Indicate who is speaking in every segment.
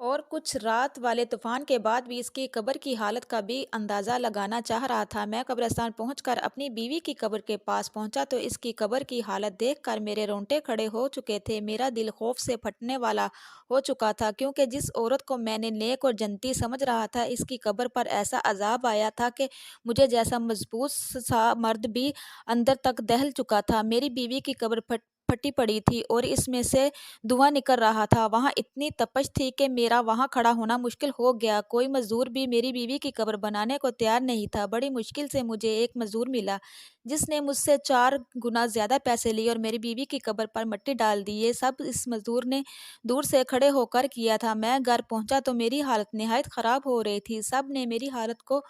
Speaker 1: اور کچھ رات والے طوفان کے بعد بھی اس کی قبر کی حالت کا بھی اندازہ لگانا چاہ رہا تھا۔ میں قبرستان پہنچ کر اپنی بیوی کی قبر کے پاس پہنچا تو اس کی قبر کی حالت دیکھ کر میرے رونگٹے کھڑے ہو چکے تھے۔ میرا دل خوف سے پھٹنے والا ہو چکا تھا، کیونکہ جس عورت کو میں نے نیک اور جنتی سمجھ رہا تھا، اس کی قبر پر ایسا عذاب آیا تھا کہ مجھے جیسا مضبوط سا مرد بھی اندر تک دہل چکا تھا۔ میری بیوی کی قبر پھٹی پڑی تھی اور اس میں سے دھواں نکل رہا تھا۔ وہاں اتنی تپش تھی کہ میرا وہاں کھڑا ہونا مشکل ہو گیا۔ کوئی مزدور بھی میری بیوی کی قبر بنانے کو تیار نہیں تھا۔ بڑی مشکل سے مجھے ایک مزدور ملا، جس نے مجھ سے 4 گنا زیادہ پیسے لیے اور میری بیوی کی قبر پر مٹی ڈال دی۔ یہ سب اس مزدور نے دور سے کھڑے ہو کر کیا تھا۔ میں گھر پہنچا تو میری حالت نہایت خراب ہو رہی تھی۔ سب نے میری حالت کو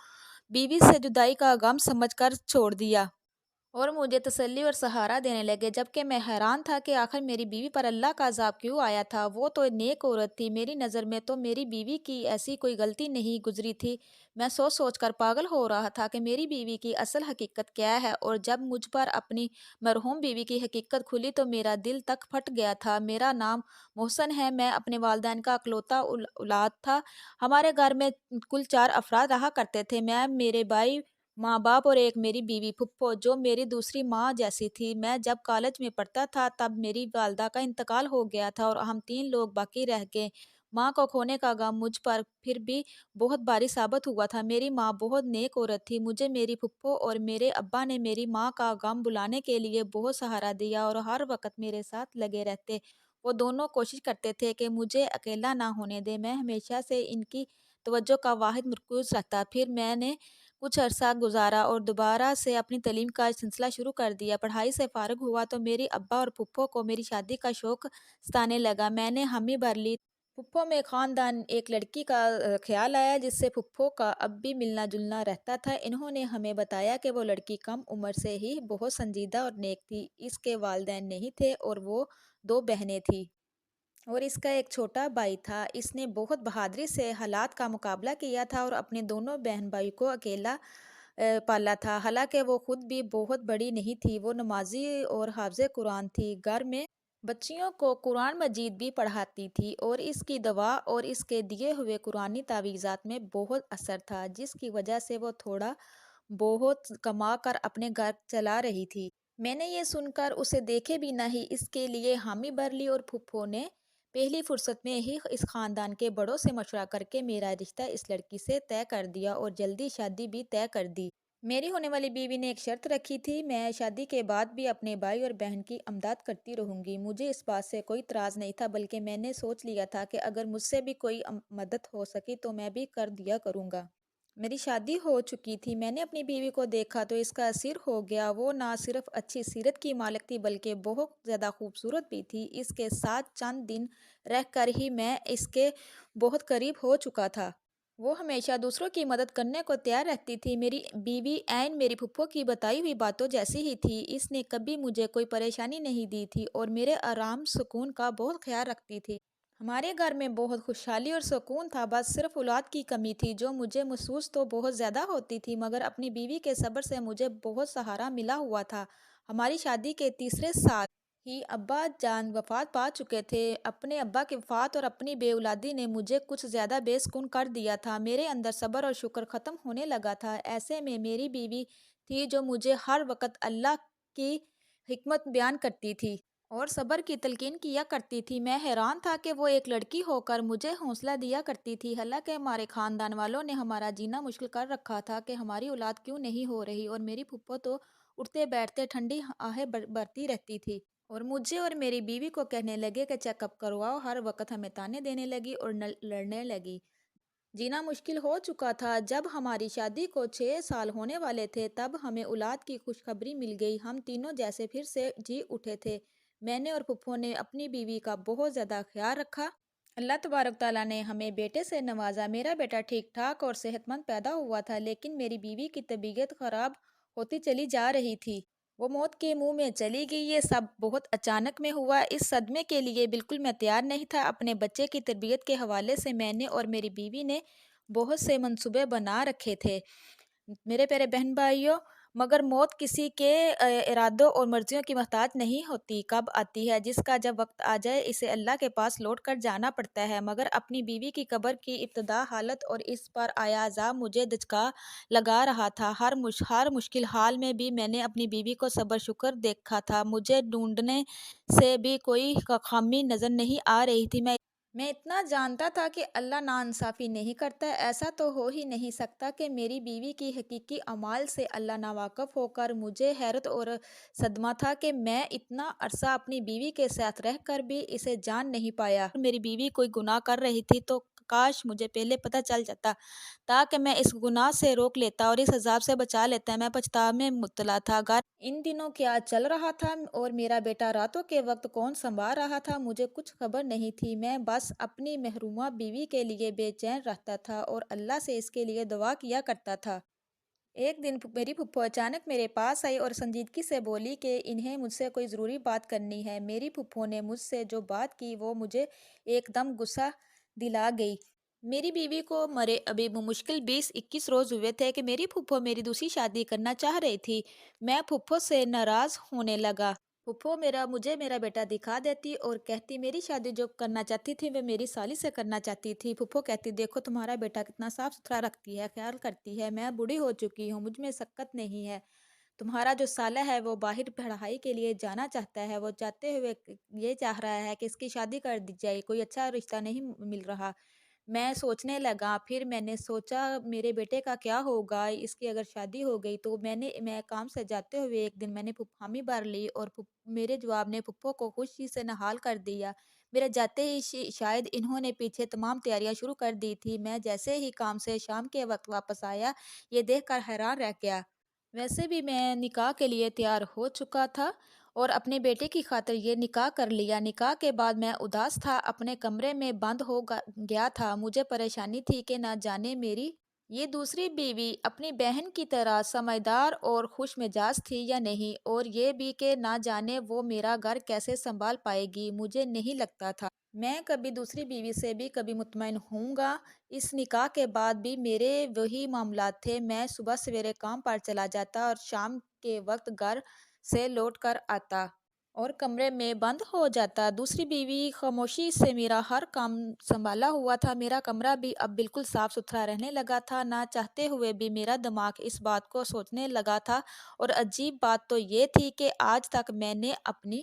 Speaker 1: بیوی سے جدائی کا غم سمجھ کر چھوڑ دیا اور مجھے تسلی اور سہارا دینے لگے، جبکہ میں حیران تھا کہ آخر میری بیوی پر اللہ کا عذاب کیوں آیا تھا۔ وہ تو نیک عورت تھی، میری نظر میں تو میری بیوی کی ایسی کوئی غلطی نہیں گزری تھی۔ میں سوچ سوچ کر پاگل ہو رہا تھا کہ میری بیوی کی اصل حقیقت کیا ہے، اور جب مجھ پر اپنی مرحوم بیوی کی حقیقت کھلی تو میرا دل تک پھٹ گیا تھا۔ میرا نام محسن ہے، میں اپنے والدین کا اکلوتا اولاد تھا۔ ہمارے گھر میں کل 4 افراد رہا کرتے تھے، میں، میرے بھائی، ماں باپ اور ایک میری بیوی پھپھو، جو میری دوسری ماں جیسی تھی۔ میں جب کالج میں پڑھتا تھا تب میری والدہ کا انتقال ہو گیا تھا اور ہم 3 لوگ باقی رہ گئے۔ ماں کو کھونے کا غم مجھ پر پھر بھی بہت بھاری ثابت ہوا تھا۔ میری ماں بہت نیک عورت تھی۔ مجھے میری پھپھو اور میرے ابا نے میری ماں کا غم بھلانے کے لیے بہت سہارا دیا اور ہر وقت میرے ساتھ لگے رہتے۔ وہ دونوں کوشش کرتے تھے کہ مجھے اکیلا نہ ہونے دیں۔ میں ہمیشہ سے ان کی توجہ کا واحد مرکوز رہتا۔ پھر میں نے کچھ عرصہ گزارا اور دوبارہ سے اپنی تعلیم کا سلسلہ شروع کر دیا۔ پڑھائی سے فارغ ہوا تو میری ابا اور پھپھو کو میری شادی کا شوق ستانے لگا۔ میں نے حامی بھر لی۔ پھپھو میں خاندان ایک لڑکی کا خیال آیا جس سے پھپھو کا اب بھی ملنا جلنا رہتا تھا۔ انہوں نے ہمیں بتایا کہ وہ لڑکی کم عمر سے ہی بہت سنجیدہ اور نیک تھی۔ اس کے والدین نہیں تھے اور وہ 2 بہنیں تھیں اور اس کا ایک چھوٹا بھائی تھا۔ اس نے بہت بہادری سے حالات کا مقابلہ کیا تھا اور اپنے دونوں بہن بھائی کو اکیلا پالا تھا۔ حالانکہ وہ خود بھی بہت بڑی نہیں تھی، وہ نمازی اور حافظ قرآن تھی۔ گھر میں بچیوں کو قرآن مجید بھی پڑھاتی تھی اور اس کی دعا اور اس کے دیے ہوئے قرآنی تعویذات میں بہت اثر تھا، جس کی وجہ سے وہ تھوڑا بہت کما کر اپنے گھر چلا رہی تھی۔ میں نے یہ سن کر اسے دیکھے بھی نہیں اس کے لیے حامی بھر لی اور پھپھو نے پہلی فرصت میں ہی اس خاندان کے بڑوں سے مشورہ کر کے میرا رشتہ اس لڑکی سے طے کر دیا اور جلدی شادی بھی طے کر دی۔ میری ہونے والی بیوی نے ایک شرط رکھی تھی، میں شادی کے بعد بھی اپنے بھائی اور بہن کی امداد کرتی رہوں گی۔ مجھے اس بات سے کوئی اعتراض نہیں تھا، بلکہ میں نے سوچ لیا تھا کہ اگر مجھ سے بھی کوئی مدد ہو سکی تو میں بھی کر دیا کروں گا۔ میری شادی ہو چکی تھی۔ میں نے اپنی بیوی کو دیکھا تو اس کا اسیر ہو گیا۔ وہ نہ صرف اچھی سیرت کی مالک تھی بلکہ بہت زیادہ خوبصورت بھی تھی۔ اس کے ساتھ چند دن رہ کر ہی میں اس کے بہت قریب ہو چکا تھا۔ وہ ہمیشہ دوسروں کی مدد کرنے کو تیار رہتی تھی۔ میری بیوی عین میری پھپھو کی بتائی ہوئی باتوں جیسی ہی تھی۔ اس نے کبھی مجھے کوئی پریشانی نہیں دی تھی اور میرے آرام سکون کا بہت خیال رکھتی تھی۔ ہمارے گھر میں بہت خوشحالی اور سکون تھا، بس صرف اولاد کی کمی تھی جو مجھے محسوس تو بہت زیادہ ہوتی تھی، مگر اپنی بیوی کے صبر سے مجھے بہت سہارا ملا ہوا تھا۔ ہماری شادی کے تیسرے سال ہی ابا جان وفات پا چکے تھے۔ اپنے ابا کی وفات اور اپنی بے اولادی نے مجھے کچھ زیادہ بے سکون کر دیا تھا۔ میرے اندر صبر اور شکر ختم ہونے لگا تھا۔ ایسے میں میری بیوی تھی جو مجھے ہر وقت اللہ کی حکمت بیان کرتی تھی اور صبر کی تلقین کیا کرتی تھی۔ میں حیران تھا کہ وہ ایک لڑکی ہو کر مجھے حوصلہ دیا کرتی تھی۔ حالانکہ ہمارے خاندان والوں نے ہمارا جینا مشکل کر رکھا تھا کہ ہماری اولاد کیوں نہیں ہو رہی، اور میری پھپھو تو اٹھتے بیٹھتے ٹھنڈی آہیں بھرتی رہتی تھی اور مجھے اور میری بیوی کو کہنے لگے کہ چیک اپ کرواؤ۔ ہر وقت ہمیں تانے دینے لگی اور لڑنے لگی۔ جینا مشکل ہو چکا تھا۔ جب ہماری شادی کو 6 سال ہونے والے تھے تب ہمیں اولاد کی خوشخبری مل گئی۔ ہم تینوں جیسے پھر سے جی اٹھے تھے۔ میں نے اور پھپھو نے اپنی بیوی کا بہت زیادہ خیال رکھا۔ اللہ تبارک تعالیٰ نے ہمیں بیٹے سے نوازا۔ میرا بیٹا ٹھیک ٹھاک اور صحت مند پیدا ہوا تھا، لیکن میری بیوی کی طبیعت خراب ہوتی چلی جا رہی تھی۔ وہ موت کے منہ میں چلی گئی۔ یہ سب بہت اچانک میں ہوا۔ اس صدمے کے لیے بالکل میں تیار نہیں تھا۔ اپنے بچے کی تربیت کے حوالے سے میں نے اور میری بیوی نے بہت سے منصوبے بنا رکھے تھے۔ میرے پیارے بہن بھائیوں، مگر موت کسی کے ارادوں اور مرضیوں کی محتاج نہیں ہوتی، کب آتی ہے جس کا جب وقت آ جائے اسے اللہ کے پاس لوٹ کر جانا پڑتا ہے۔ مگر اپنی بیوی کی قبر کی ابتدا حالت اور اس پر آیا عذاب مجھے دھچکا لگا رہا تھا۔ ہر مشکل حال میں بھی میں نے اپنی بیوی کو صبر شکر دیکھا تھا، مجھے ڈھونڈنے سے بھی کوئی خامی نظر نہیں آ رہی تھی۔ میں اتنا جانتا تھا کہ اللہ ناانصافی نہیں کرتا، ایسا تو ہو ہی نہیں سکتا کہ میری بیوی کی حقیقی اعمال سے اللہ ناواقف ہو کر۔ مجھے حیرت اور صدمہ تھا کہ میں اتنا عرصہ اپنی بیوی کے ساتھ رہ کر بھی اسے جان نہیں پایا۔ اگر میری بیوی کوئی گناہ کر رہی تھی تو کاش مجھے پہلے پتہ چل جاتا تاکہ میں اس گناہ سے روک لیتا اور اس عذاب سے بچا لیتا۔ میں پچھتاوا میں مبتلا تھا۔ گھر ان دنوں کیا چل رہا تھا اور میرا بیٹا راتوں کے وقت کون سنبھال رہا تھا مجھے کچھ خبر نہیں تھی۔ میں بس اپنی محرومہ بیوی کے لیے بے چین رہتا تھا اور اللہ سے اس کے لیے دعا کیا کرتا تھا۔ ایک دن میری پھپھو اچانک میرے پاس آئی اور سنجیدگی سے بولی کہ انہیں مجھ سے کوئی ضروری بات کرنی ہے۔ میری پھپھو نے مجھ سے جو بات کی وہ مجھے ایک دم غصہ دلا گئی۔ میری بیوی کو مرے ابھی بمشکل 20-21 روز ہوئے تھے کہ میری پھپھو میری دوسری شادی کرنا چاہ رہی تھی۔ میں پھپھو سے ناراض ہونے لگا۔ پھپھو مجھے میرا بیٹا دکھا دیتی اور کہتی میری شادی جو کرنا چاہتی تھی وہ میری سالی سے کرنا چاہتی تھی۔ پھپھو کہتی دیکھو تمہارا بیٹا کتنا صاف ستھرا رکھتی ہے، خیال کرتی ہے، میں بوڑھی ہو چکی ہوں، مجھ میں سکت نہیں ہے۔ تمہارا جو سالہ ہے وہ باہر پڑھائی کے لیے جانا چاہتا ہے، وہ جاتے ہوئے یہ چاہ رہا ہے کہ اس کی شادی کر دی جائے، کوئی اچھا رشتہ نہیں مل رہا۔ میں سوچنے لگا، پھر میں نے سوچا میرے بیٹے کا کیا ہوگا، اس کی اگر شادی ہو گئی تو میں کام سے جاتے ہوئے ایک دن میں نے حامی بھر لی اور میرے جواب نے پھپھو کو خوشی سے نہال کر دیا۔ میرے جاتے ہی شاید انہوں نے پیچھے تمام تیاریاں شروع کر دی تھی۔ میں جیسے ہی کام سے شام کے وقت واپس آیا یہ دیکھ کر حیران رہ گیا۔ ویسے بھی میں نکاح کے لیے تیار ہو چکا تھا اور اپنے بیٹے کی خاطر یہ نکاح کر لیا۔ نکاح کے بعد میں اداس تھا، اپنے کمرے میں بند ہو گیا تھا۔ مجھے پریشانی تھی کہ نہ جانے میری یہ دوسری بیوی اپنی بہن کی طرح سمجھدار اور خوش مزاج تھی یا نہیں، اور یہ بھی کہ نہ جانے وہ میرا گھر کیسے سنبھال پائے گی۔ مجھے نہیں لگتا تھا میں کبھی دوسری بیوی سے بھی کبھی مطمئن ہوں گا۔ اس نکاح کے بعد بھی میرے وہی معاملات تھے۔ میں صبح سویرے کام پر چلا جاتا اور شام کے وقت گھر سے لوٹ کر آتا اور کمرے میں بند ہو جاتا۔ دوسری بیوی خاموشی سے میرا ہر کام سنبھالا ہوا تھا۔ میرا کمرہ بھی اب بالکل صاف ستھرا رہنے لگا تھا۔ نہ چاہتے ہوئے بھی میرا دماغ اس بات کو سوچنے لگا تھا، اور عجیب بات تو یہ تھی کہ آج تک میں نے اپنی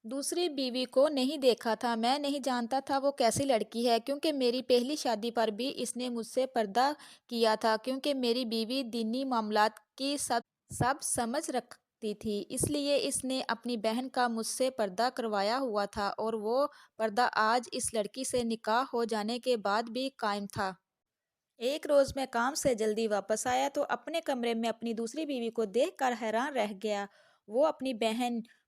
Speaker 1: دوسری بیوی کو نہیں دیکھا تھا۔ میں نہیں جانتا تھا وہ کیسی لڑکی ہے، کیونکہ میری پہلی شادی پر بھی اس نے مجھ سے پردہ کیا تھا، کیونکہ میری بیوی دینی معاملات کی سب سمجھ رکھتی تھی، اس لیے اس نے اپنی بہن کا مجھ سے پردہ کروایا ہوا تھا، اور وہ پردہ آج اس لڑکی سے نکاح ہو جانے کے بعد بھی قائم تھا۔ ایک روز میں کام سے جلدی واپس آیا تو اپنے کمرے میں اپنی دوسری بیوی کو دیکھ کر حیران رہ گیا۔ وہ اپنی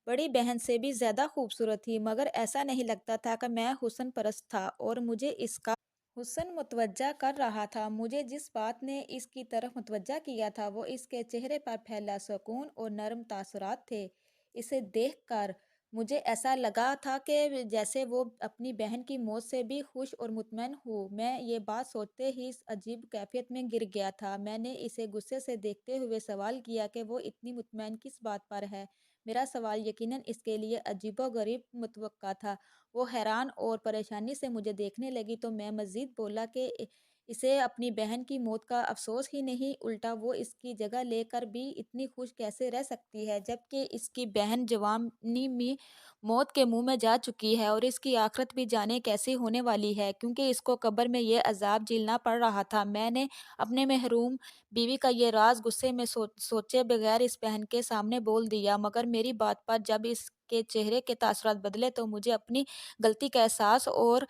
Speaker 1: بڑی بہن سے بھی زیادہ خوبصورت تھی، مگر ایسا نہیں لگتا تھا کہ میں حسن پرست تھا اور مجھے اس کا حسن متوجہ کر رہا تھا۔ مجھے جس بات نے اس کی طرف متوجہ کیا تھا وہ اس کے چہرے پر پھیلا سکون اور نرم تاثرات تھے۔ اسے دیکھ کر مجھے ایسا لگا تھا کہ جیسے وہ اپنی بہن کی موت سے بھی خوش اور مطمئن ہو۔ میں یہ بات سوچتے ہی اس عجیب کیفیت میں گر گیا تھا۔ میں نے اسے غصے سے دیکھتے ہوئے سوال کیا کہ وہ اتنی مطمئن کس بات پر ہے۔ میرا سوال یقیناً اس کے لیے عجیب و غریب متوقع تھا۔ وہ حیران اور پریشانی سے مجھے دیکھنے لگی تو میں مزید بولا کہ اسے اپنی بہن کی موت کا افسوس ہی نہیں، الٹا وہ اس کی جگہ لے کر بھی اتنی خوش کیسے رہ سکتی ہے جبکہ اس کی بہن جوانی میں موت کے منہ میں جا چکی ہے، اور اس کی آخرت بھی جانے کیسی ہونے والی ہے، کیونکہ اس کو قبر میں یہ عذاب جھیلنا پڑ رہا تھا۔ میں نے اپنے محروم بیوی کا یہ راز غصے میں سوچے بغیر اس بہن کے سامنے بول دیا، مگر میری بات پر جب اس کے چہرے کے تاثرات بدلے تو مجھے اپنی غلطی کا احساس اور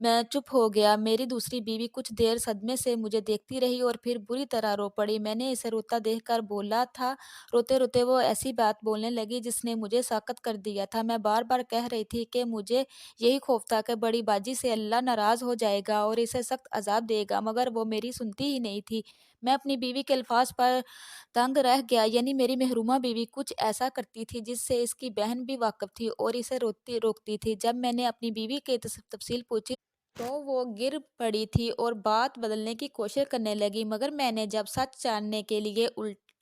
Speaker 1: میں چپ ہو گیا۔ میری دوسری بیوی کچھ دیر صدمے سے مجھے دیکھتی رہی اور پھر بری طرح رو پڑی۔ میں نے اسے روتا دیکھ کر بولا تھا، روتے روتے وہ ایسی بات بولنے لگی جس نے مجھے ساکت کر دیا تھا۔ میں بار بار کہہ رہی تھی کہ مجھے یہی خوف تھا کہ بڑی باجی سے اللہ ناراض ہو جائے گا اور اسے سخت عذاب دے گا، مگر وہ میری سنتی ہی نہیں تھی۔ میں اپنی بیوی کے الفاظ پر دنگ رہ گیا، یعنی میری محرومہ بیوی کچھ ایسا کرتی تھی جس سے اس کی بہن بھی واقف تھی اور اسے روکتی تھی۔ جب میں نے اپنی بیوی کی تفصیل پوچھی تو وہ گر پڑی تھی اور بات بدلنے کی کوشش کرنے لگی، مگر میں نے جب سچ جاننے کے لیے